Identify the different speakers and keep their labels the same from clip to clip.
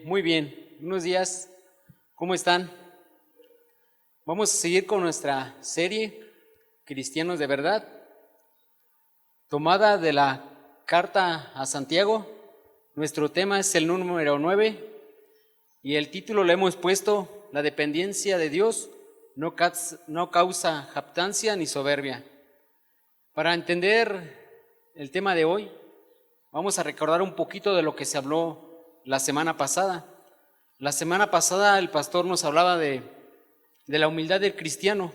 Speaker 1: Muy bien. Buenos días. ¿Cómo están? Vamos a seguir con nuestra serie Cristianos de Verdad, tomada de la carta a Santiago. Nuestro tema es el número 9 y el título le hemos puesto: La dependencia de Dios no causa jactancia ni soberbia. Para entender el tema de hoy, vamos a recordar un poquito de lo que se habló la semana pasada. La semana pasada el pastor nos hablaba de la humildad del cristiano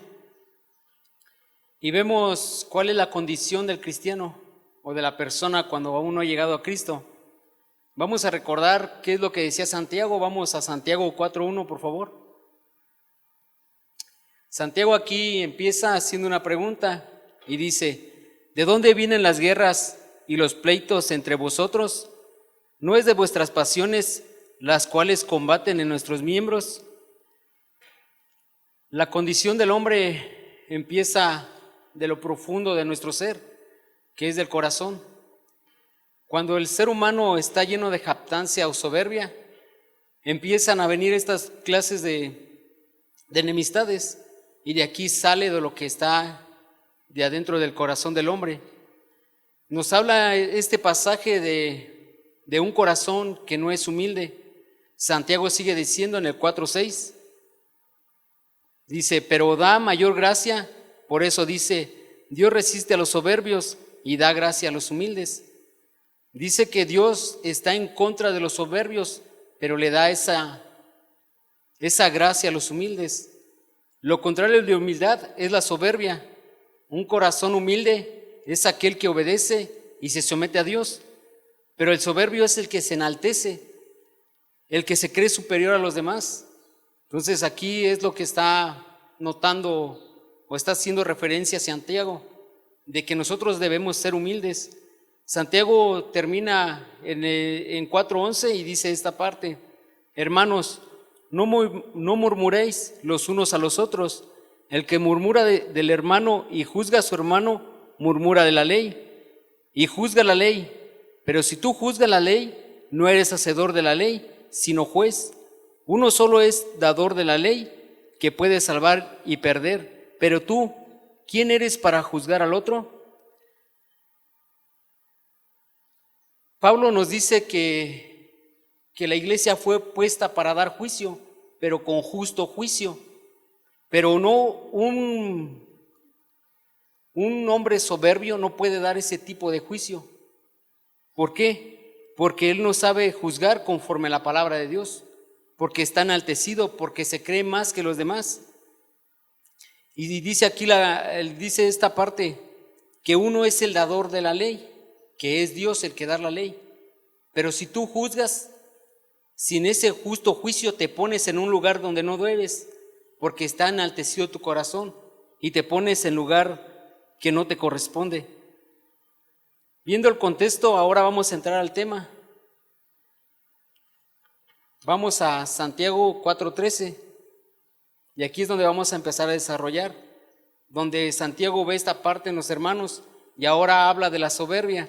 Speaker 1: y vemos cuál es la condición del cristiano o de la persona cuando aún no ha llegado a Cristo. Vamos a recordar qué es lo que decía Santiago. Vamos a Santiago 4:1, por favor. Santiago aquí empieza haciendo una pregunta y dice: ¿de dónde vienen las guerras y los pleitos entre vosotros? ¿No es de vuestras pasiones las cuales combaten en nuestros miembros? La condición del hombre empieza de lo profundo de nuestro ser, que es del corazón. Cuando el ser humano está lleno de jactancia o soberbia, empiezan a venir estas clases de enemistades, y de aquí sale de lo que está de adentro del corazón del hombre. Nos habla este pasaje de un corazón que no es humilde. Santiago sigue diciendo en el 4:6, dice: pero da mayor gracia. Por eso dice: Dios resiste a los soberbios y da gracia a los humildes. Dice que Dios está en contra de los soberbios, pero le da esa gracia a los humildes. Lo contrario de humildad es la soberbia. Un corazón humilde es aquel que obedece y se somete a Dios, pero el soberbio es el que se enaltece, el que se cree superior a los demás. Entonces aquí es lo que está notando o está haciendo referencia a Santiago, de que nosotros debemos ser humildes. Santiago termina en 4:11 y dice esta parte: hermanos, no murmuréis los unos a los otros. El que murmura del hermano y juzga a su hermano, murmura de la ley y juzga la ley. Pero si tú juzgas la ley, no eres hacedor de la ley, sino juez. Uno solo es dador de la ley, que puede salvar y perder. Pero tú, ¿quién eres para juzgar al otro? Pablo nos dice que la iglesia fue puesta para dar juicio, pero con justo juicio. Pero no un hombre soberbio no puede dar ese tipo de juicio. ¿Por qué? Porque él no sabe juzgar conforme a la palabra de Dios, porque está enaltecido, porque se cree más que los demás. Y dice aquí, dice esta parte, que uno es el dador de la ley, que es Dios el que da la ley. Pero si tú juzgas, sin ese justo juicio te pones en un lugar donde no debes, porque está enaltecido tu corazón y te pones en lugar que no te corresponde. Viendo el contexto, ahora vamos a entrar al tema. Vamos a Santiago 4:13 y aquí es donde vamos a empezar a desarrollar, donde Santiago ve esta parte en los hermanos y ahora habla de la soberbia.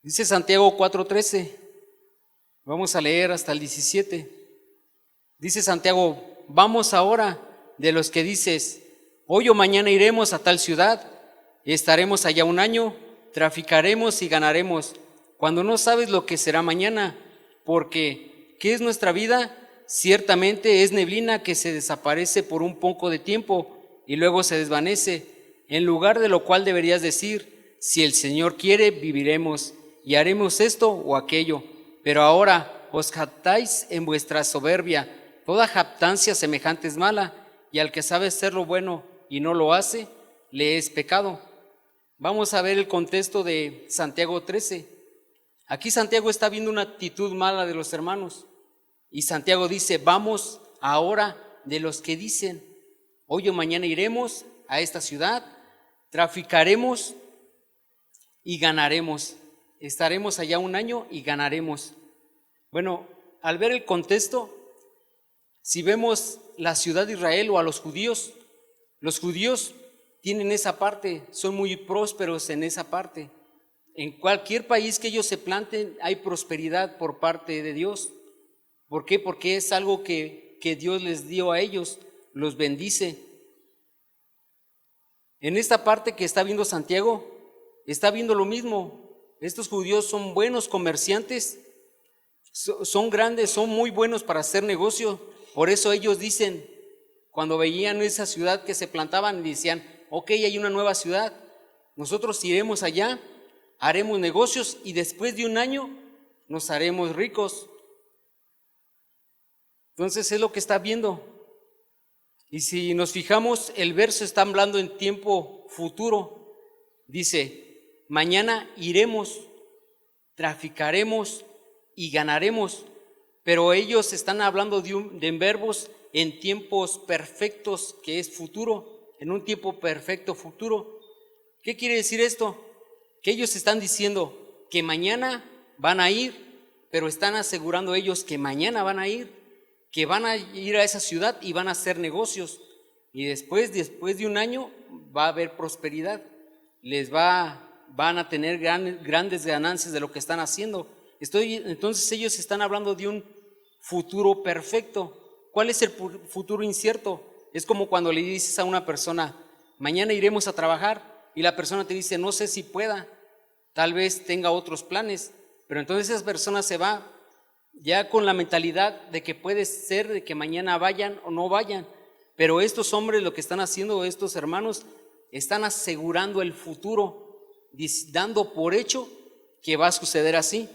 Speaker 1: Dice Santiago 4:13, vamos a leer hasta el 17. Dice Santiago: vamos ahora de los que dices, hoy o mañana iremos a tal ciudad, y estaremos allá un año, traficaremos y ganaremos, cuando no sabes lo que será mañana, porque ¿qué es nuestra vida? Ciertamente es neblina que se desaparece por un poco de tiempo y luego se desvanece, en lugar de lo cual deberías decir, si el Señor quiere, viviremos y haremos esto o aquello. Pero ahora os jactáis en vuestra soberbia. Toda jactancia semejante es mala, y al que sabe hacer lo bueno y no lo hace, le es pecado. Vamos a ver el contexto de Santiago 13. Aquí Santiago está viendo una actitud mala de los hermanos, y Santiago dice: vamos ahora de los que dicen, hoy o mañana iremos a esta ciudad, traficaremos y ganaremos. Estaremos allá un año y ganaremos. Bueno, al ver el contexto, si vemos la ciudad de Israel o a los judíos tienen esa parte, son muy prósperos en esa parte. En cualquier país que ellos se planten hay prosperidad por parte de Dios. ¿Por qué? Porque es algo que Dios les dio a ellos, los bendice. En esta parte que está viendo Santiago, está viendo lo mismo. Estos judíos son buenos comerciantes, son grandes, son muy buenos para hacer negocio. Por eso ellos dicen, cuando veían esa ciudad que se plantaban, decían, ok, hay una nueva ciudad, nosotros iremos allá, haremos negocios y después de un año nos haremos ricos. Entonces es lo que está viendo. Y si nos fijamos, el verso está hablando en tiempo futuro. Dice, mañana iremos, traficaremos y ganaremos. Pero ellos están hablando de verbos en tiempos perfectos, que es futuro, en un tiempo perfecto futuro. ¿Qué quiere decir esto? Que ellos están diciendo que mañana van a ir, pero están asegurando ellos que mañana van a ir, que van a ir a esa ciudad y van a hacer negocios. Y después de un año va a haber prosperidad. Van a tener grandes ganancias de lo que están haciendo. Entonces ellos están hablando de un futuro perfecto. ¿Cuál es el futuro incierto? Es como cuando le dices a una persona, mañana iremos a trabajar, y la persona te dice, no sé si pueda, tal vez tenga otros planes, pero entonces esa persona se va ya con la mentalidad de que puede ser de que mañana vayan o no vayan. Pero estos hombres lo que están haciendo, estos hermanos, están asegurando el futuro, dando por hecho que va a suceder así.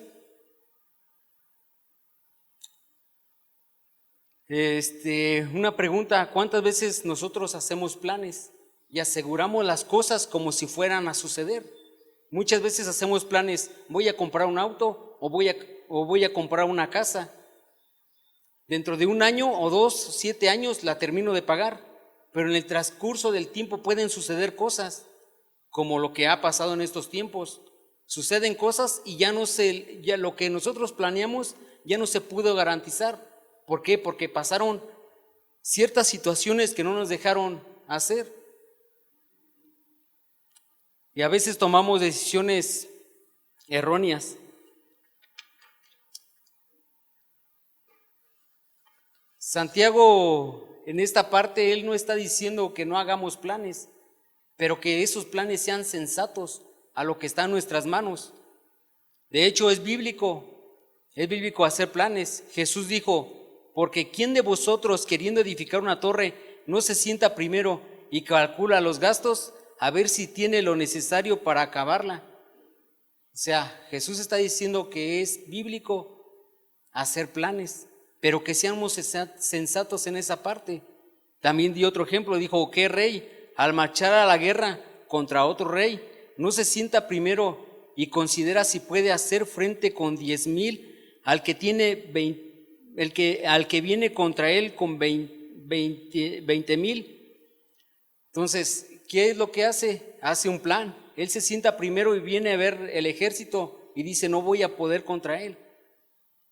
Speaker 1: Una pregunta, ¿cuántas veces nosotros hacemos planes y aseguramos las cosas como si fueran a suceder? Muchas veces hacemos planes, voy a comprar un auto o voy a comprar una casa. Dentro de un año o 2, 7 años la termino de pagar, pero en el transcurso del tiempo pueden suceder cosas, como lo que ha pasado en estos tiempos. Suceden cosas y ya lo que nosotros planeamos ya no se pudo garantizar. ¿Por qué? Porque pasaron ciertas situaciones que no nos dejaron hacer. Y a veces tomamos decisiones erróneas. Santiago, en esta parte, él no está diciendo que no hagamos planes, pero que esos planes sean sensatos a lo que está en nuestras manos. De hecho, es bíblico hacer planes. Jesús dijo, porque ¿quién de vosotros queriendo edificar una torre no se sienta primero y calcula los gastos a ver si tiene lo necesario para acabarla? O sea, Jesús está diciendo que es bíblico hacer planes, pero que seamos sensatos en esa parte. También di otro ejemplo, dijo, ¿qué rey al marchar a la guerra contra otro rey no se sienta primero y considera si puede hacer frente con 10,000 al que tiene al que viene contra él con 20,000? Entonces, ¿qué es lo que hace? Hace un plan. Él se sienta primero y viene a ver el ejército y dice, no voy a poder contra él.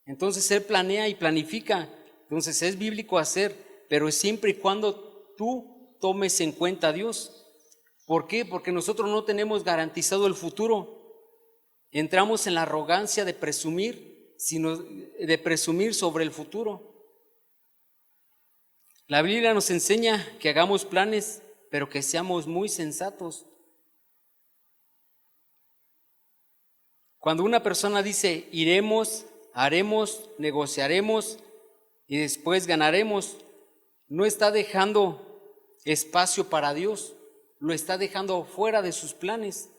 Speaker 1: Entonces él planea y planifica. Entonces es bíblico hacer, pero siempre y cuando tú tomes en cuenta a Dios. ¿Por qué? Porque nosotros no tenemos garantizado el futuro. Entramos en la arrogancia de presumir sobre el futuro. La Biblia nos enseña que hagamos planes, pero que seamos muy sensatos. Cuando una persona dice, iremos, haremos, negociaremos y después ganaremos, no está dejando espacio para Dios, lo está dejando fuera de sus planes.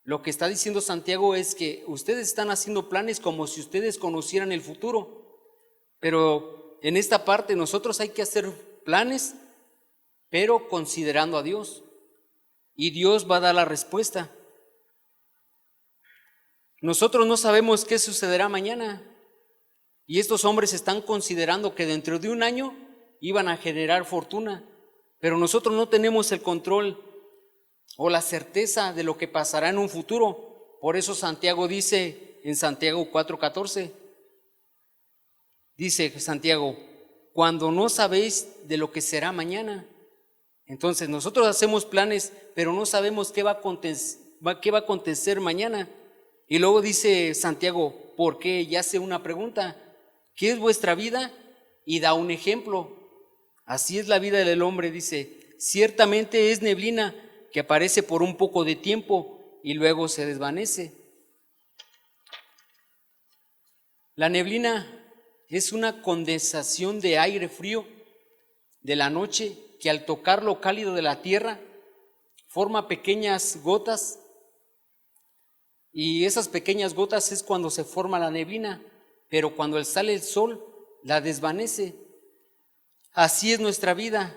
Speaker 1: Lo que está diciendo Santiago es que ustedes están haciendo planes como si ustedes conocieran el futuro, pero en esta parte nosotros hay que hacer planes, pero considerando a Dios, y Dios va a dar la respuesta. Nosotros no sabemos qué sucederá mañana, y estos hombres están considerando que dentro de un año iban a generar fortuna, pero nosotros no tenemos el control o la certeza de lo que pasará en un futuro. Por eso Santiago dice en Santiago 4:14, dice Santiago, cuando no sabéis de lo que será mañana. Entonces nosotros hacemos planes, pero no sabemos qué va a acontecer mañana. Y luego dice Santiago, ¿por qué? Y hace una pregunta, ¿qué es vuestra vida? Y da un ejemplo. Así es la vida del hombre, dice, ciertamente es neblina que aparece por un poco de tiempo y luego se desvanece. La neblina es una condensación de aire frío de la noche que al tocar lo cálido de la tierra forma pequeñas gotas, y esas pequeñas gotas es cuando se forma la neblina, pero cuando sale el sol la desvanece. Así es nuestra vida.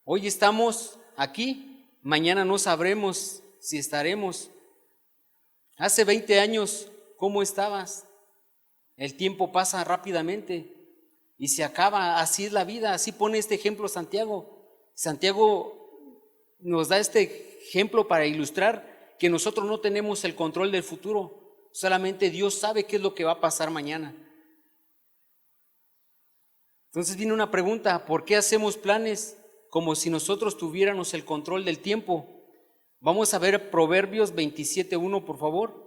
Speaker 1: Hoy estamos aquí, mañana no sabremos si estaremos. Hace 20 años, ¿cómo estabas? El tiempo pasa rápidamente y se acaba. Así es la vida, así pone este ejemplo Santiago. Santiago nos da este ejemplo para ilustrar que nosotros no tenemos el control del futuro, solamente Dios sabe qué es lo que va a pasar mañana. Entonces viene una pregunta, ¿por qué hacemos planes como si nosotros tuviéramos el control del tiempo? Vamos a ver Proverbios 27:1, por favor.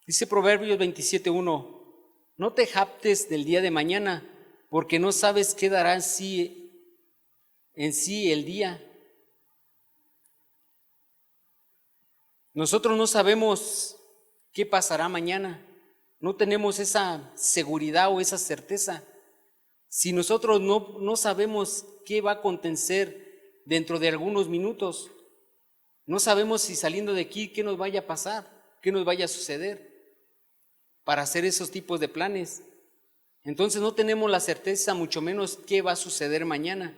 Speaker 1: Dice Proverbios 27:1, no te jactes del día de mañana, porque no sabes qué dará en sí el día. Nosotros no sabemos qué pasará mañana, no tenemos esa seguridad o esa certeza. Si nosotros no sabemos qué va a acontecer dentro de algunos minutos, no sabemos si saliendo de aquí qué nos vaya a pasar, qué nos vaya a suceder para hacer esos tipos de planes. Entonces no tenemos la certeza, mucho menos qué va a suceder mañana.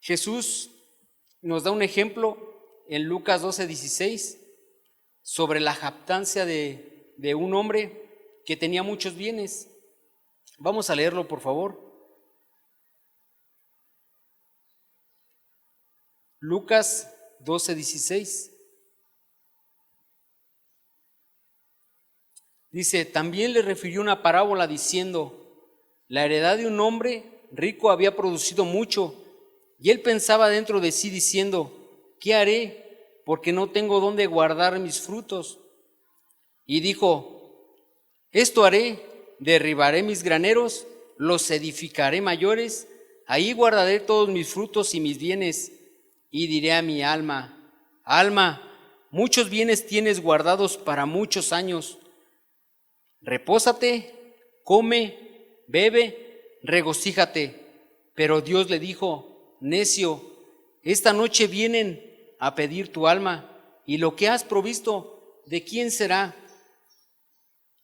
Speaker 1: Jesús nos da un ejemplo en Lucas 12:16 sobre la jactancia de un hombre que tenía muchos bienes. Vamos a leerlo, por favor. Lucas 12:16. Dice, también le refirió una parábola diciendo, la heredad de un hombre rico había producido mucho, y él pensaba dentro de sí diciendo, ¿qué haré? Porque no tengo dónde guardar mis frutos. Y dijo, esto haré, derribaré mis graneros, los edificaré mayores, ahí guardaré todos mis frutos y mis bienes, y diré a mi alma, alma, muchos bienes tienes guardados para muchos años. Repósate, come, bebe, regocíjate. Pero Dios le dijo, necio, esta noche vienen a pedir tu alma, y lo que has provisto, ¿de quién será?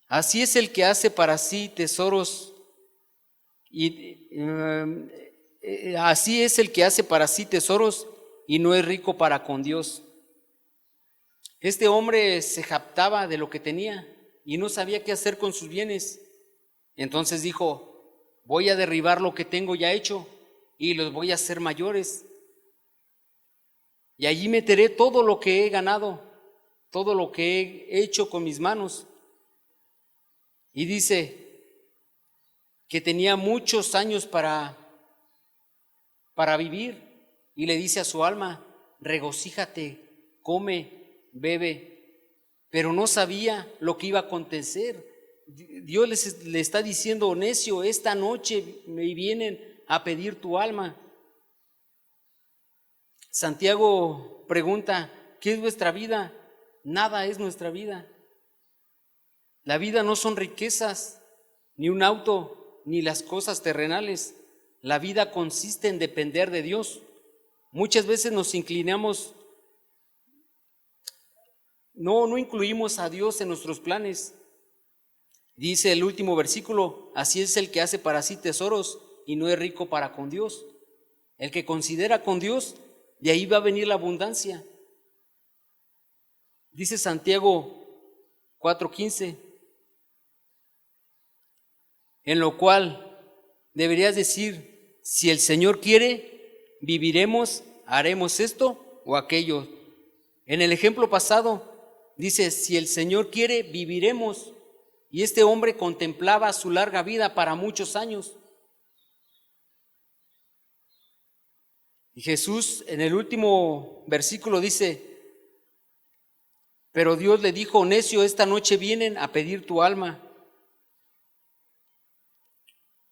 Speaker 1: Así es el que hace para sí tesoros, así es el que hace para sí tesoros y no es rico para con Dios. Este hombre se jactaba de lo que tenía y no sabía qué hacer con sus bienes. Entonces dijo, voy a derribar lo que tengo ya hecho y los voy a hacer mayores. Y allí meteré todo lo que he ganado, todo lo que he hecho con mis manos. Y dice que tenía muchos años para vivir, y le dice a su alma, regocíjate, come, bebe, pero no sabía lo que iba a acontecer. Dios le está diciendo, necio, esta noche me vienen a pedir tu alma. Santiago pregunta, ¿qué es nuestra vida? Nada es nuestra vida. La vida no son riquezas, ni un auto, ni las cosas terrenales. La vida consiste en depender de Dios. Muchas veces nos inclinamos, no incluimos a Dios en nuestros planes. Dice el último versículo, así es el que hace para sí tesoros y no es rico para con Dios. El que considera con Dios, de ahí va a venir la abundancia. Dice Santiago 4:15, en lo cual deberías decir, si el Señor quiere, viviremos, haremos esto o aquello. En el ejemplo pasado dice, si el Señor quiere, viviremos. Y este hombre contemplaba su larga vida para muchos años. Y Jesús en el último versículo dice, pero Dios le dijo, necio, esta noche vienen a pedir tu alma.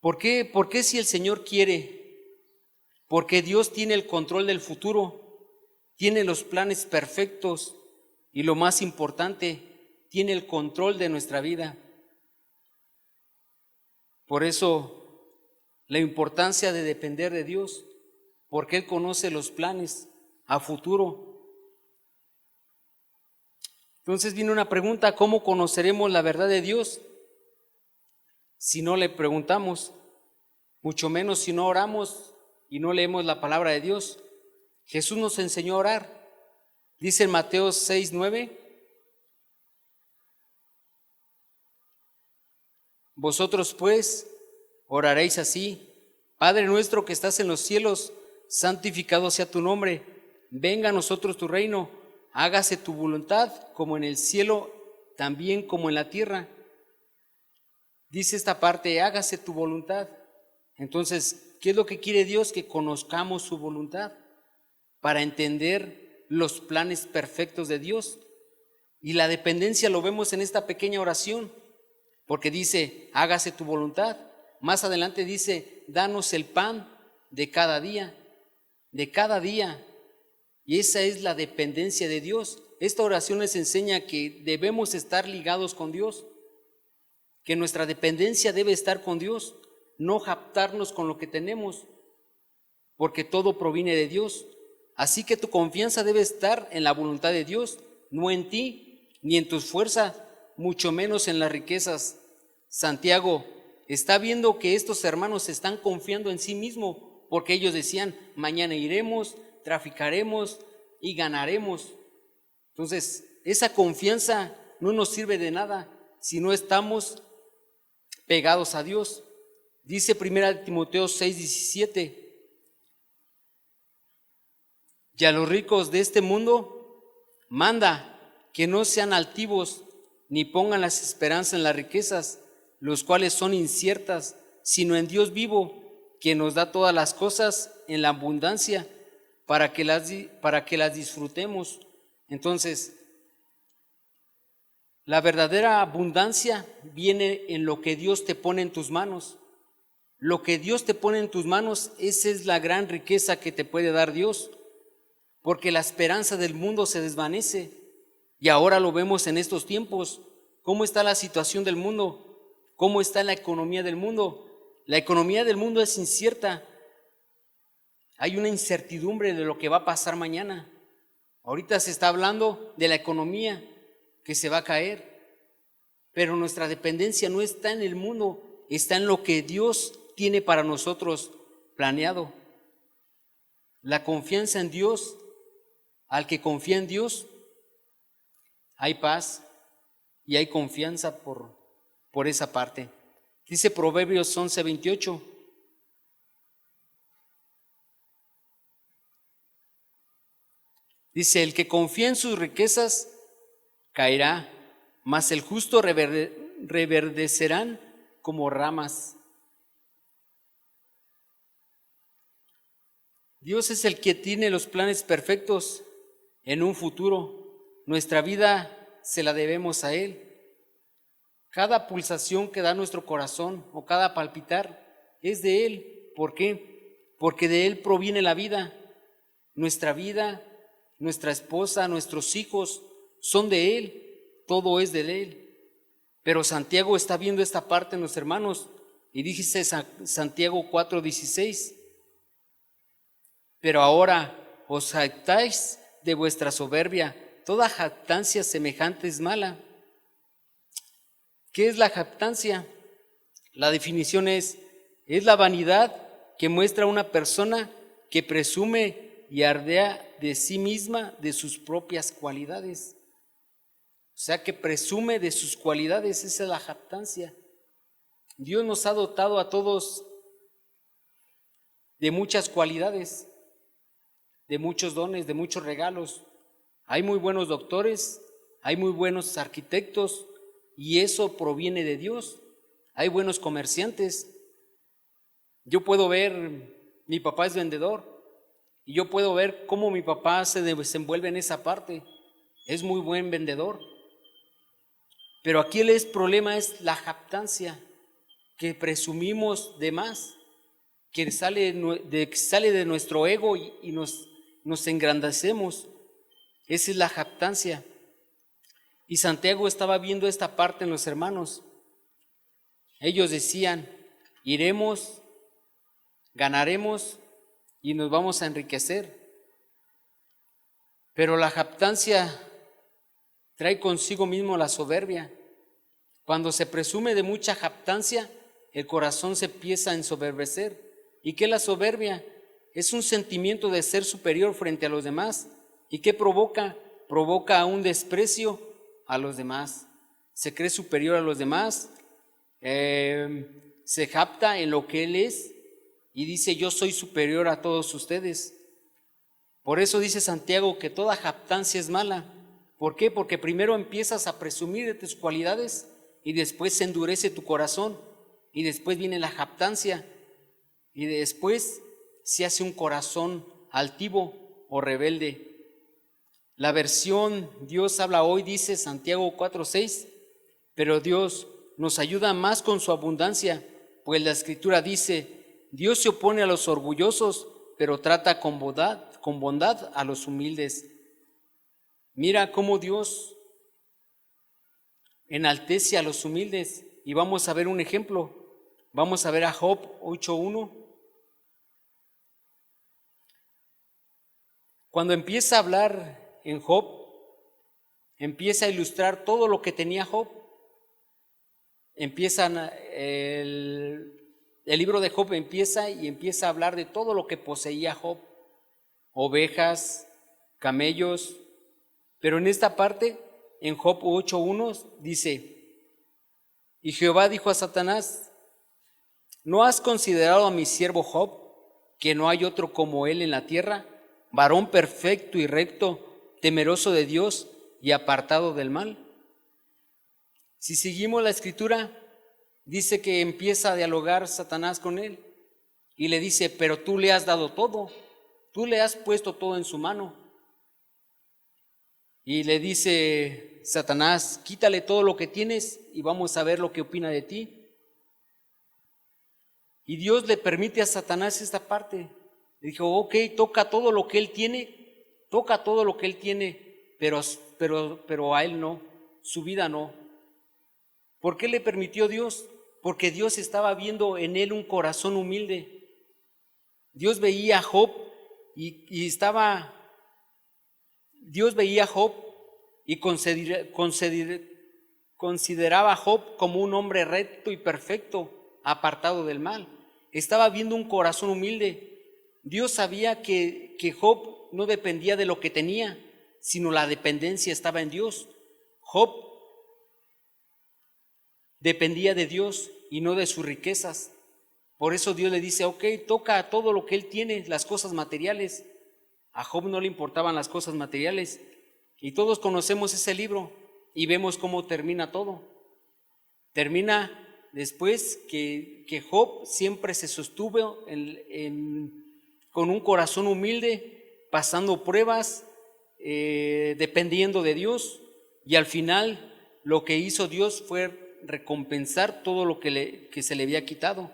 Speaker 1: ¿Por qué? ¿Por qué si el Señor quiere? Porque Dios tiene el control del futuro, tiene los planes perfectos y lo más importante, tiene el control de nuestra vida. Por eso, la importancia de depender de Dios, porque Él conoce los planes a futuro. Entonces viene una pregunta, ¿cómo conoceremos la verdad de Dios? Si no le preguntamos, mucho menos si no oramos y no leemos la palabra de Dios. Jesús nos enseñó a orar. Dice en Mateo 6:9, vosotros pues oraréis así, Padre nuestro que estás en los cielos, santificado sea tu nombre, venga a nosotros tu reino, hágase tu voluntad como en el cielo, también como en la tierra. Dice esta parte, hágase tu voluntad. Entonces, ¿qué es lo que quiere Dios? Que conozcamos su voluntad para entender los planes perfectos de Dios. Y la dependencia lo vemos en esta pequeña oración, porque dice, hágase tu voluntad. Más adelante dice, danos el pan de cada día, de cada día. Y esa es la dependencia de Dios. Esta oración les enseña que debemos estar ligados con Dios, que nuestra dependencia debe estar con Dios, no jactarnos con lo que tenemos, porque todo proviene de Dios. Así que tu confianza debe estar en la voluntad de Dios, no en ti, ni en tus fuerzas, mucho menos en las riquezas. Santiago está viendo que estos hermanos están confiando en sí mismos, porque ellos decían, mañana iremos, traficaremos y ganaremos. Entonces, esa confianza no nos sirve de nada si no estamos pegados a Dios. Dice 1 Timoteo 6:17, y a los ricos de este mundo manda que no sean altivos ni pongan las esperanzas en las riquezas, los cuales son inciertas, sino en Dios vivo, que nos da todas las cosas en la abundancia para que las disfrutemos. Entonces, la verdadera abundancia viene en lo que Dios te pone en tus manos. Lo que Dios te pone en tus manos, esa es la gran riqueza que te puede dar Dios, porque la esperanza del mundo se desvanece. Y ahora lo vemos en estos tiempos. ¿Cómo está la situación del mundo? ¿Cómo está la economía del mundo? La economía del mundo es incierta. Hay una incertidumbre de lo que va a pasar mañana. Ahorita se está hablando de la economía que se va a caer, pero nuestra dependencia no está en el mundo, está en lo que Dios tiene para nosotros planeado. La confianza en Dios, al que confía en Dios, hay paz y hay confianza por esa parte. Dice Proverbios 11:28. Dice, el que confía en sus riquezas caerá, mas el justo reverdecerán como ramas. Dios es el que tiene los planes perfectos en un futuro. Nuestra vida se la debemos a Él. Cada pulsación que da nuestro corazón o cada palpitar es de Él. ¿Por qué? Porque de Él proviene la vida. Nuestra vida, nuestra esposa, nuestros hijos son de Él. Todo es de Él. Pero Santiago está viendo esta parte en los hermanos y dice Santiago 4:16. Pero ahora os jactáis de vuestra soberbia. Toda jactancia semejante es mala. ¿Qué es la jactancia? La definición es la vanidad que muestra una persona que presume y ardea de sí misma, de sus propias cualidades. O sea, que presume de sus cualidades, esa es la jactancia. Dios nos ha dotado a todos de muchas cualidades, de muchos dones, de muchos regalos. Hay muy buenos doctores, hay muy buenos arquitectos y eso proviene de Dios. Hay buenos comerciantes. Yo puedo ver, mi papá es vendedor y yo puedo ver cómo mi papá se desenvuelve en esa parte. Es muy buen vendedor. Pero aquí el problema es la jactancia, que presumimos de más, que sale de nuestro ego y nos engrandecemos. Esa es la jactancia. Y Santiago estaba viendo esta parte en los hermanos. Ellos decían, iremos, ganaremos y nos vamos a enriquecer. Pero la jactancia trae consigo mismo la soberbia. Cuando se presume de mucha jactancia, el corazón se empieza a ensoberbecer. ¿Y qué es la soberbia? Es un sentimiento de ser superior frente a los demás. ¿Y qué provoca? Provoca un desprecio a los demás. Se cree superior a los demás, se jacta en lo que él es y dice: yo soy superior a todos ustedes. Por eso dice Santiago que toda jactancia es mala. ¿Por qué? Porque primero empiezas a presumir de tus cualidades y después se endurece tu corazón y después viene la jactancia y después se hace un corazón altivo o rebelde. La versión Dios habla hoy dice Santiago 4:6, pero Dios nos ayuda más con su abundancia, pues la Escritura dice: Dios se opone a los orgullosos, pero trata con bondad a los humildes. Mira cómo Dios enaltece a los humildes, y vamos a ver un ejemplo. Vamos a ver a Job 8:1. Cuando empieza a hablar en Job, empieza a ilustrar todo lo que tenía Job. El libro de Job empieza a hablar de todo lo que poseía Job: ovejas, camellos. Pero en esta parte, en Job 8:1 dice: y Jehová dijo a Satanás: ¿no has considerado a mi siervo Job, que no hay otro como él en la tierra, varón perfecto y recto, temeroso de Dios y apartado del mal? Si seguimos la Escritura, dice que empieza a dialogar Satanás con él y le dice: pero tú le has dado todo, tú le has puesto todo en su mano. Y le dice Satanás: quítale todo lo que tienes y vamos a ver lo que opina de ti. Y Dios le permite a Satanás esta parte. Le dijo: ok, toca todo lo que él tiene, pero a él no, su vida no. ¿Por qué le permitió Dios? Porque Dios estaba viendo en él un corazón humilde. Dios veía a Job Dios veía a Job y consideraba a Job como un hombre recto y perfecto, apartado del mal. Estaba viendo un corazón humilde. Dios sabía que Job no dependía de lo que tenía, sino la dependencia estaba en Dios. Job dependía de Dios y no de sus riquezas. Por eso Dios le dice: ok, toca todo lo que él tiene, las cosas materiales. A Job no le importaban las cosas materiales. Y todos conocemos ese libro y vemos cómo termina todo. Termina después que Job siempre se sostuvo con un corazón humilde, pasando pruebas, dependiendo de Dios, y al final lo que hizo Dios fue recompensar todo lo que se le había quitado.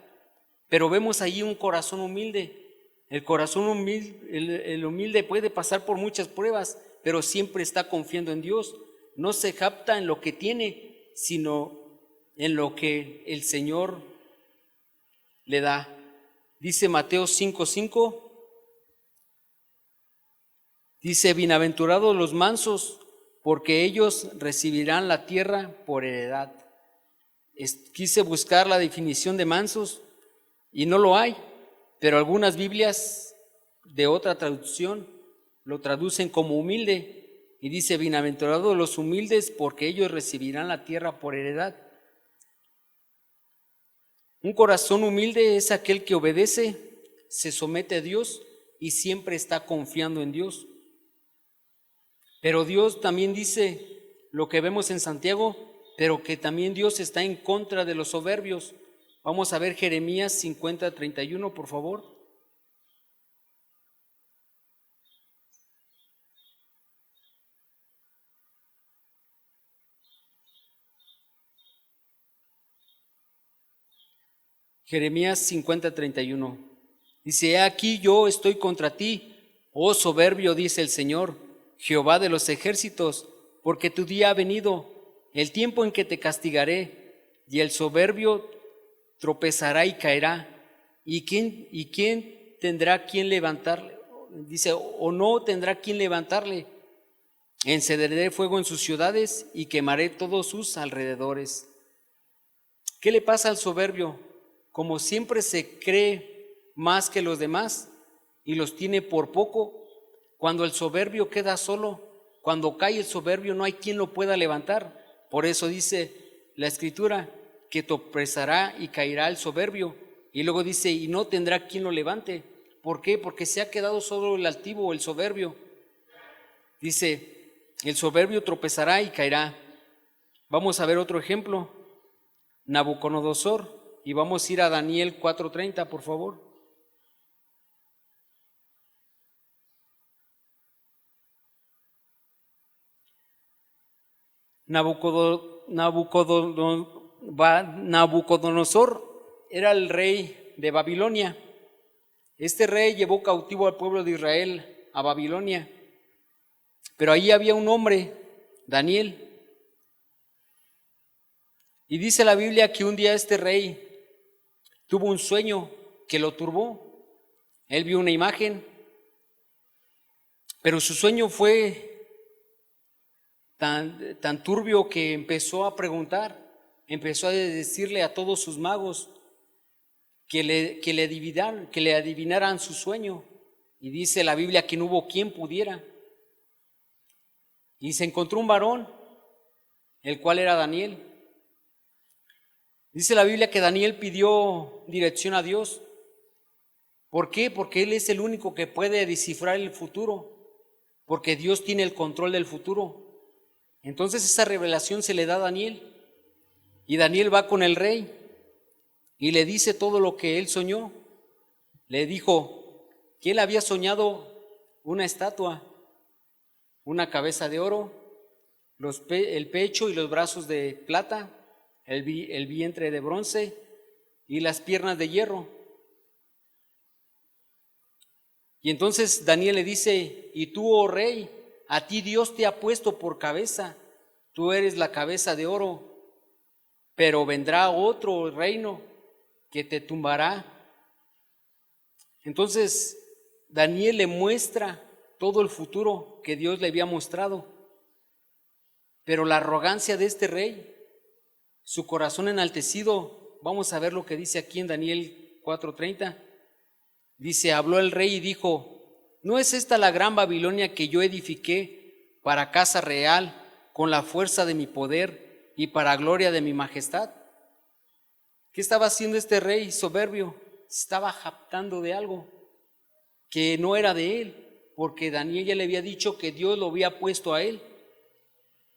Speaker 1: Pero vemos allí un corazón humilde. El corazón humilde, el humilde puede pasar por muchas pruebas, pero siempre está confiando en Dios. No se jacta en lo que tiene, sino en lo que el Señor le da. Dice Mateo 5:5, dice: bienaventurados los mansos, porque ellos recibirán la tierra por heredad. Quise buscar la definición de mansos y no lo hay, pero algunas Biblias de otra traducción lo traducen como humilde y dice: bienaventurados los humildes, porque ellos recibirán la tierra por heredad. Un corazón humilde es aquel que obedece, se somete a Dios y siempre está confiando en Dios. Pero Dios también dice lo que vemos en Santiago, pero que también Dios está en contra de los soberbios. Vamos a ver Jeremías 50:31, por favor. Jeremías 50:31. Dice: He aquí yo estoy contra ti, oh soberbio, dice el Señor, Jehová de los ejércitos, porque tu día ha venido, el tiempo en que te castigaré, y el soberbio tropezará y caerá. ¿Y quién tendrá quien levantarle? Dice, o no tendrá quien levantarle. Encenderé fuego en sus ciudades y quemaré todos sus alrededores. ¿Qué le pasa al soberbio? Como siempre se cree más que los demás y los tiene por poco, cuando el soberbio queda solo, cuando cae el soberbio no hay quien lo pueda levantar. Por eso dice la Escritura que tropezará y caerá el soberbio. Y luego dice, y no tendrá quien lo levante. ¿Por qué? Porque se ha quedado solo el altivo, el soberbio. Dice, el soberbio tropezará y caerá. Vamos a ver otro ejemplo. Nabucodonosor. Y vamos a ir a Daniel 4:30, por favor. Nabucodonosor era el rey de Babilonia. Este rey llevó cautivo al pueblo de Israel a Babilonia. Pero ahí había un hombre, Daniel. Y dice la Biblia que un día este rey tuvo un sueño que lo turbó. Él vio una imagen, pero su sueño fue tan turbio que empezó a preguntar, empezó a decirle a todos sus magos que le adivinaran su sueño. Y dice la Biblia que no hubo quien pudiera. Y se encontró un varón, el cual era Daniel. Dice la Biblia que Daniel pidió dirección a Dios. ¿Por qué? Porque él es el único que puede descifrar el futuro, porque Dios tiene el control del futuro. Entonces esa revelación se le da a Daniel, y Daniel va con el rey y le dice todo lo que él soñó. Le dijo que él había soñado una estatua, una cabeza de oro, el pecho y los brazos de plata, el vientre de bronce y las piernas de hierro. Y entonces Daniel le dice, y tú, oh rey, a ti Dios te ha puesto por cabeza, tú eres la cabeza de oro, pero vendrá otro reino que te tumbará. Entonces Daniel le muestra todo el futuro que Dios le había mostrado, pero la arrogancia de este rey, su corazón enaltecido, vamos a ver lo que dice aquí en Daniel 4:30. Dice, habló el rey y dijo, ¿no es esta la gran Babilonia que yo edifiqué para casa real con la fuerza de mi poder y para gloria de mi majestad? ¿Qué estaba haciendo este rey soberbio? Estaba jactando de algo que no era de él, porque Daniel ya le había dicho que Dios lo había puesto a él.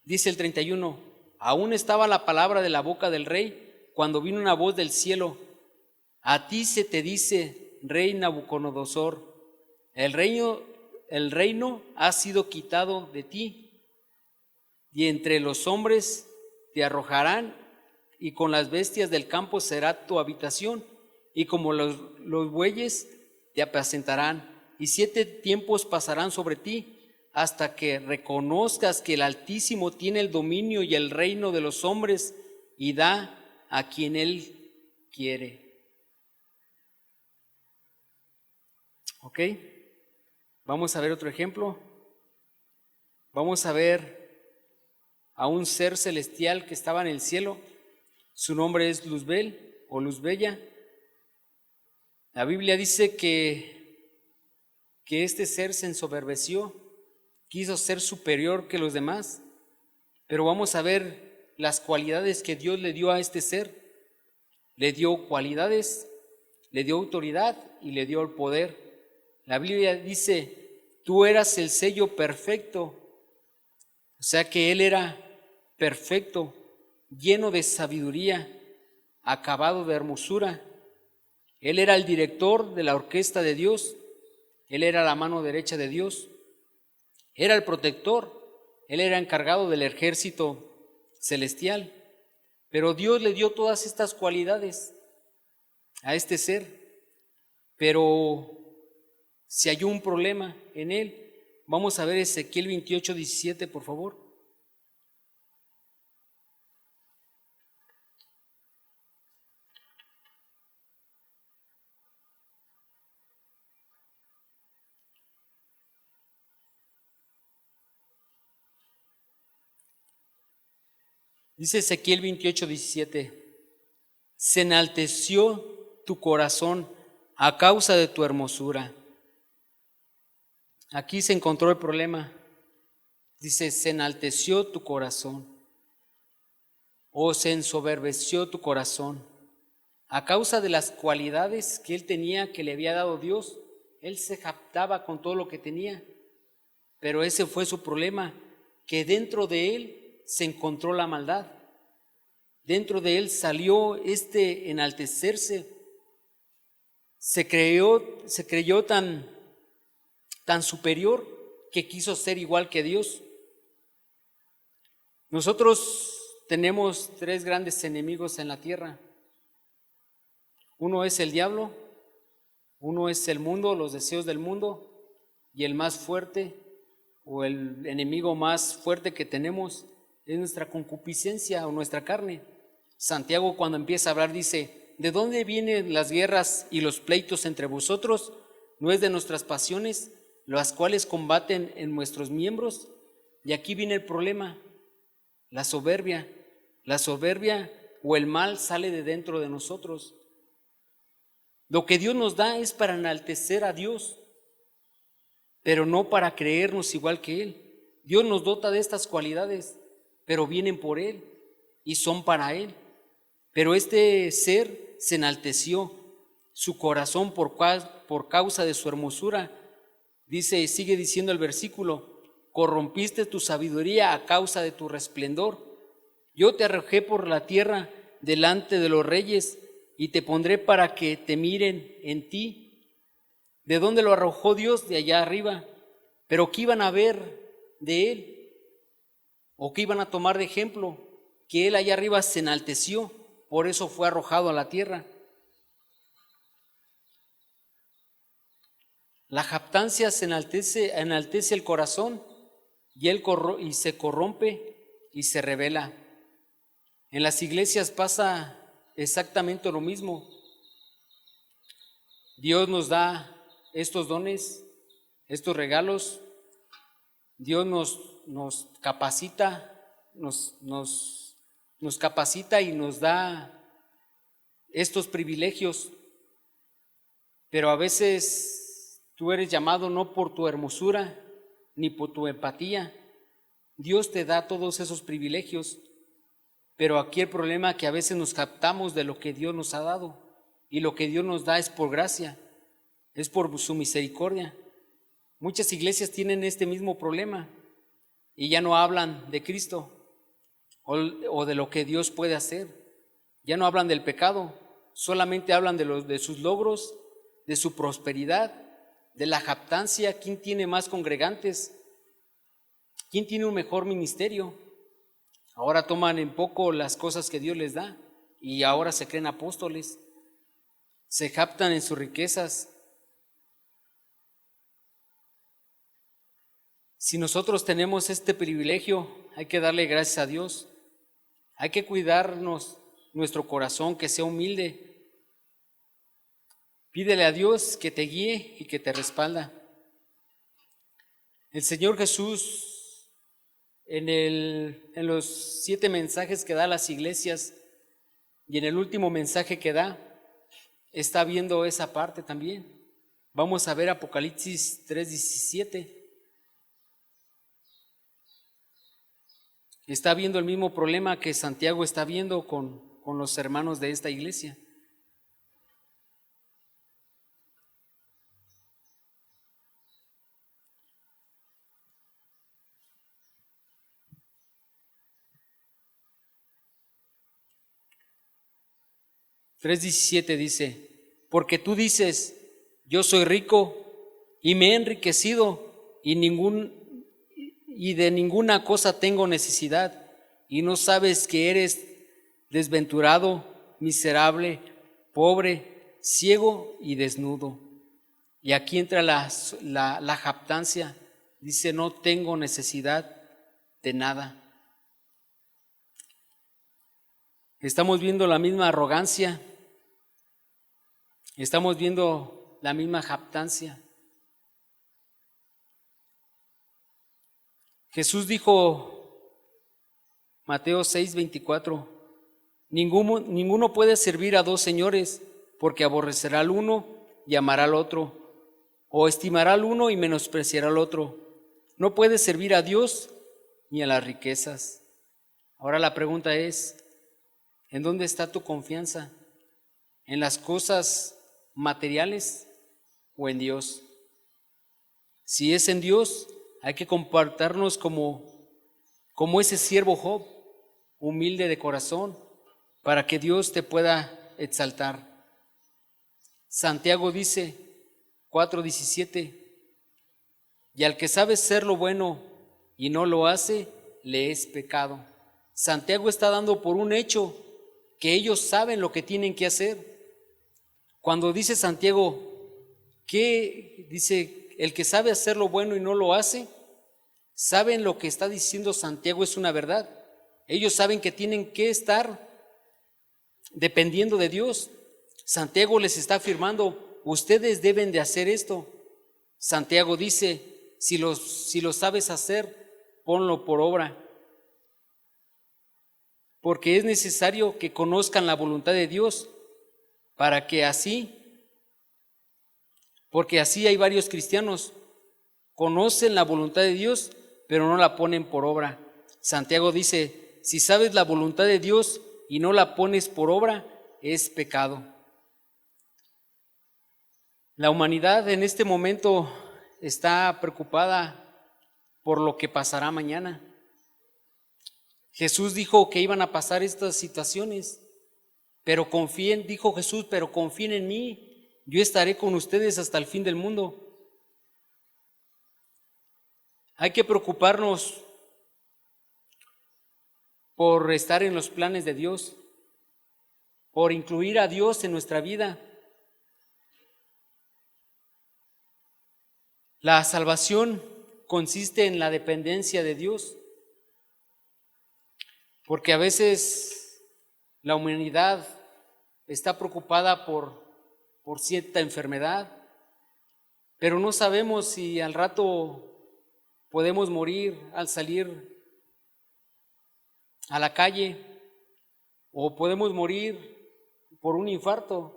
Speaker 1: Dice el 31, aún estaba la palabra de la boca del rey cuando vino una voz del cielo, a ti se te dice, rey Nabucodonosor, el reino ha sido quitado de ti, y entre los hombres te arrojarán, y con las bestias del campo será tu habitación, y como los bueyes te apacentarán, y 7 tiempos pasarán sobre ti, hasta que reconozcas que el Altísimo tiene el dominio y el reino de los hombres, y da a quien él quiere. ¿Ok? Vamos a ver otro ejemplo. Vamos a ver a un ser celestial que estaba en el cielo. Su nombre es Luzbel o Luzbella. La Biblia dice que este ser se ensoberbeció, quiso ser superior que los demás, pero vamos a ver las cualidades que Dios le dio a este ser. Le dio cualidades, le dio autoridad y le dio el poder. La Biblia dice, tú eras el sello perfecto O sea que él era perfecto, lleno de sabiduría, acabado de hermosura. Él era el director de la orquesta de Dios, él era la mano derecha de Dios, era el protector, él era encargado del ejército celestial. Pero Dios le dio todas estas cualidades a este ser, pero si hay un problema en él. Vamos a ver Ezequiel 28:17, por favor. Dice Ezequiel 28:17, se enalteció tu corazón a causa de tu hermosura. Aquí se encontró el problema. Dice, se enalteció tu corazón o se ensoberbeció tu corazón. A causa de las cualidades que él tenía, que le había dado Dios, él se jactaba con todo lo que tenía. Pero ese fue su problema, que dentro de él se encontró la maldad. Dentro de él salió este enaltecerse. Se creyó tan superior que quiso ser igual que Dios. Nosotros tenemos 3 grandes enemigos en la tierra. Uno es el diablo, uno es el mundo, los deseos del mundo, y el más fuerte o el enemigo más fuerte que tenemos es nuestra concupiscencia o nuestra carne. Santiago, cuando empieza a hablar, dice, ¿de dónde vienen las guerras y los pleitos entre vosotros? ¿No es de nuestras pasiones, las cuales combaten en nuestros miembros? Y aquí viene el problema, la soberbia. La soberbia o el mal sale de dentro de nosotros. Lo que Dios nos da es para enaltecer a Dios, pero no para creernos igual que Él. Dios nos dota de estas cualidades, pero vienen por Él y son para Él. Pero este ser se enalteció, su corazón por causa de su hermosura. Dice, sigue diciendo el versículo, corrompiste tu sabiduría a causa de tu resplendor. Yo te arrojé por la tierra delante de los reyes y te pondré para que te miren en ti. ¿De dónde lo arrojó Dios? De allá arriba. Pero ¿qué iban a ver de él? ¿O qué iban a tomar de ejemplo? Que él allá arriba se enalteció, por eso fue arrojado a la tierra. La jactancia se enaltece el corazón y se corrompe y se revela. En las iglesias pasa exactamente lo mismo. Dios nos da estos dones, estos regalos. Dios nos capacita, nos capacita y nos da estos privilegios. Pero a veces tú eres llamado no por tu hermosura ni por tu empatía. Dios te da todos esos privilegios. Pero aquí el problema es que a veces nos captamos de lo que Dios nos ha dado, y lo que Dios nos da es por gracia, es por su misericordia. Muchas iglesias tienen este mismo problema y ya no hablan de Cristo o de lo que Dios puede hacer. Ya no hablan del pecado, solamente hablan de sus logros, de su prosperidad, de la jactancia. ¿Quién tiene más congregantes? ¿Quién tiene un mejor ministerio? Ahora toman en poco las cosas que Dios les da y ahora se creen apóstoles, se jactan en sus riquezas. Si nosotros tenemos este privilegio, hay que darle gracias a Dios, hay que cuidarnos nuestro corazón, que sea humilde. Pídele a Dios que te guíe y que te respalda. El Señor Jesús, en los 7 mensajes que da a las iglesias y en el último mensaje que da, está viendo esa parte también. Vamos a ver Apocalipsis 3:17. Está viendo el mismo problema que Santiago está viendo con los hermanos de esta iglesia. 3:17 dice, porque tú dices, yo soy rico y me he enriquecido y de ninguna cosa tengo necesidad, y no sabes que eres desventurado, miserable, pobre, ciego y desnudo. Y aquí entra la jactancia. Dice, no tengo necesidad de nada. Estamos viendo la misma arrogancia, estamos viendo la misma jactancia. Jesús dijo, Mateo 6:24, ninguno puede servir a dos señores, porque aborrecerá al uno y amará al otro, o estimará al uno y menospreciará al otro. No puedes servir a Dios ni a las riquezas. Ahora la pregunta es, ¿en dónde está tu confianza? ¿En las cosas materiales o en Dios? Si es en Dios, hay que comportarnos como ese siervo Job, humilde de corazón, para que Dios te pueda exaltar. Santiago dice 4:17, y al que sabe ser lo bueno y no lo hace, le es pecado. Santiago está dando por un hecho que ellos saben lo que tienen que hacer. Cuando dice Santiago, ¿qué dice? El que sabe hacer lo bueno y no lo hace, saben lo que está diciendo Santiago es una verdad. Ellos saben que tienen que estar dependiendo de Dios. Santiago les está afirmando, ustedes deben de hacer esto. Santiago dice, si lo sabes hacer, ponlo por obra. Porque es necesario que conozcan la voluntad de Dios, porque así hay varios cristianos, conocen la voluntad de Dios, pero no la ponen por obra. Santiago dice, si sabes la voluntad de Dios y no la pones por obra, es pecado. La humanidad en este momento está preocupada por lo que pasará mañana. Jesús dijo que iban a pasar estas situaciones, pero dijo Jesús, pero confíen en mí, yo estaré con ustedes hasta el fin del mundo. Hay que preocuparnos por estar en los planes de Dios, por incluir a Dios en nuestra vida. La salvación consiste en la dependencia de Dios, porque a veces la humanidad está preocupada por cierta enfermedad, pero no sabemos si al rato podemos morir al salir a la calle, o podemos morir por un infarto,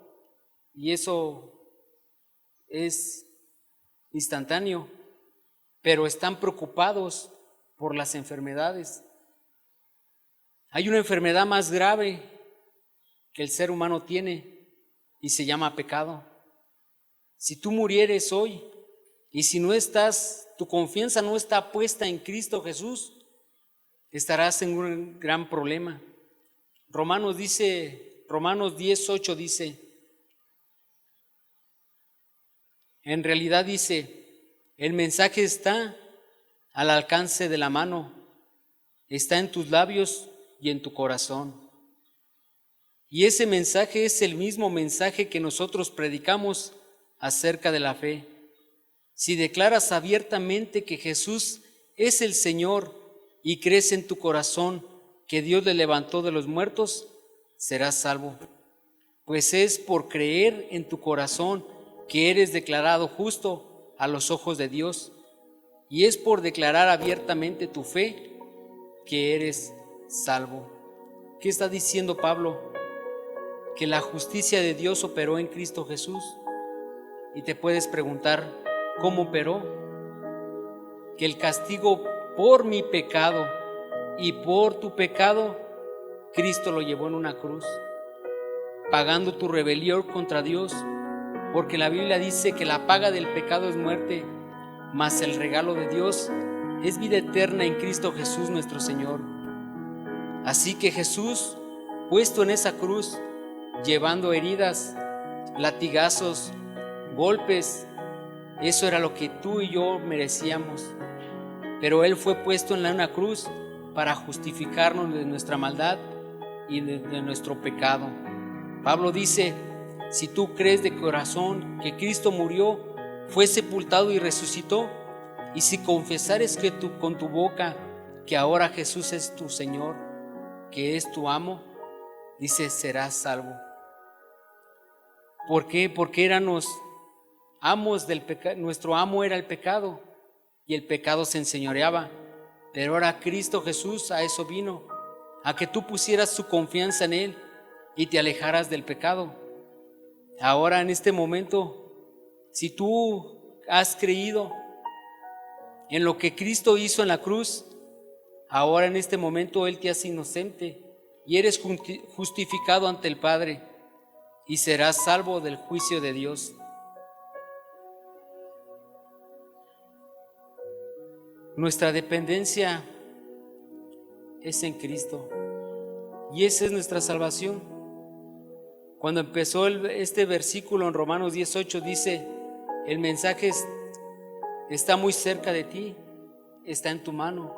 Speaker 1: y eso es instantáneo, pero están preocupados por las enfermedades. Hay una enfermedad más grave que el ser humano tiene y se llama pecado. Si tú murieres hoy y si tu confianza no está puesta en Cristo Jesús, estarás en un gran problema. Romanos 10:8 dice, en realidad dice, el mensaje está al alcance de la mano, está en tus labios y en tu corazón. Y ese mensaje es el mismo mensaje que nosotros predicamos acerca de la fe. Si declaras abiertamente que Jesús es el Señor y crees en tu corazón que Dios le levantó de los muertos, serás salvo. Pues es por creer en tu corazón que eres declarado justo a los ojos de Dios, y es por declarar abiertamente tu fe que eres salvo. ¿Qué está diciendo Pablo? Que la justicia de Dios operó en Cristo Jesús. Y te puedes preguntar, ¿cómo operó? Que el castigo por mi pecado y por tu pecado, Cristo lo llevó en una cruz, pagando tu rebelión contra Dios, porque la Biblia dice que la paga del pecado es muerte, mas el regalo de Dios es vida eterna en Cristo Jesús nuestro Señor. Así que Jesús, puesto en esa cruz, llevando heridas, latigazos, golpes. Eso era lo que tú y yo merecíamos. Pero Él fue puesto en una cruz para justificarnos de nuestra maldad y de nuestro pecado. Pablo dice: si tú crees de corazón que Cristo murió, fue sepultado y resucitó, y si confesares con tu boca que ahora Jesús es tu Señor, que es tu amo, dice, serás salvo. ¿Por qué? Porque éramos amos del pecado. Nuestro amo era el pecado y el pecado se enseñoreaba. Pero ahora Cristo Jesús a eso vino, a que tú pusieras tu confianza en Él y te alejaras del pecado. Ahora, en este momento, si tú has creído en lo que Cristo hizo en la cruz, ahora en este momento Él te hace inocente y eres justificado ante el Padre y serás salvo del juicio de Dios. Nuestra dependencia es en Cristo y esa es nuestra salvación. Cuando empezó este versículo en Romanos 18 dice: el mensaje está muy cerca de ti, está en tu mano.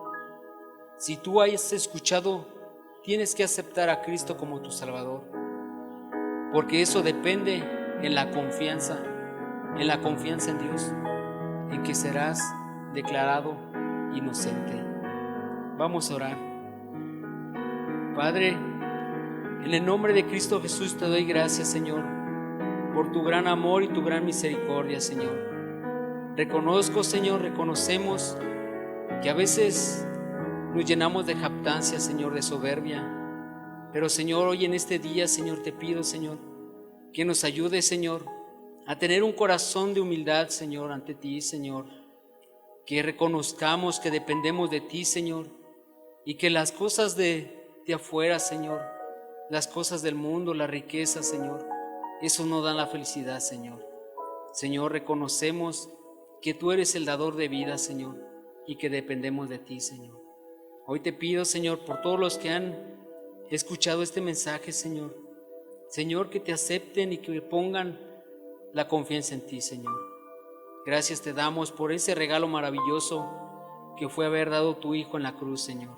Speaker 1: Si tú hayas escuchado, tienes que aceptar a Cristo como tu Salvador, porque eso depende en la confianza en Dios, en que serás declarado inocente. Vamos a orar. Padre, en el nombre de Cristo Jesús te doy gracias, Señor, por tu gran amor y tu gran misericordia, Señor. Reconocemos que a veces nos llenamos de jactancia, Señor, de soberbia. Pero, Señor, hoy en este día, Señor, te pido, Señor, que nos ayudes, Señor, a tener un corazón de humildad, Señor, ante ti, Señor. Que reconozcamos que dependemos de ti, Señor, y que las cosas de afuera, Señor, las cosas del mundo, la riqueza, Señor, eso no da la felicidad, Señor. Señor, reconocemos que tú eres el dador de vida, Señor, y que dependemos de ti, Señor. Hoy te pido, Señor, por todos los que han escuchado este mensaje, Señor, Señor, que te acepten y que pongan la confianza en ti, Señor. Gracias te damos por ese regalo maravilloso que fue haber dado tu Hijo en la cruz, Señor.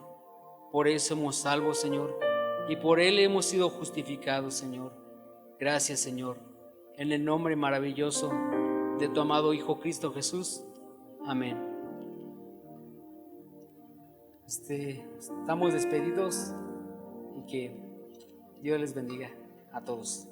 Speaker 1: Por eso somos salvos, Señor, y por Él hemos sido justificados, Señor. Gracias, Señor, en el nombre maravilloso de tu amado Hijo Cristo Jesús. Amén. Estamos despedidos y que Dios les bendiga a todos.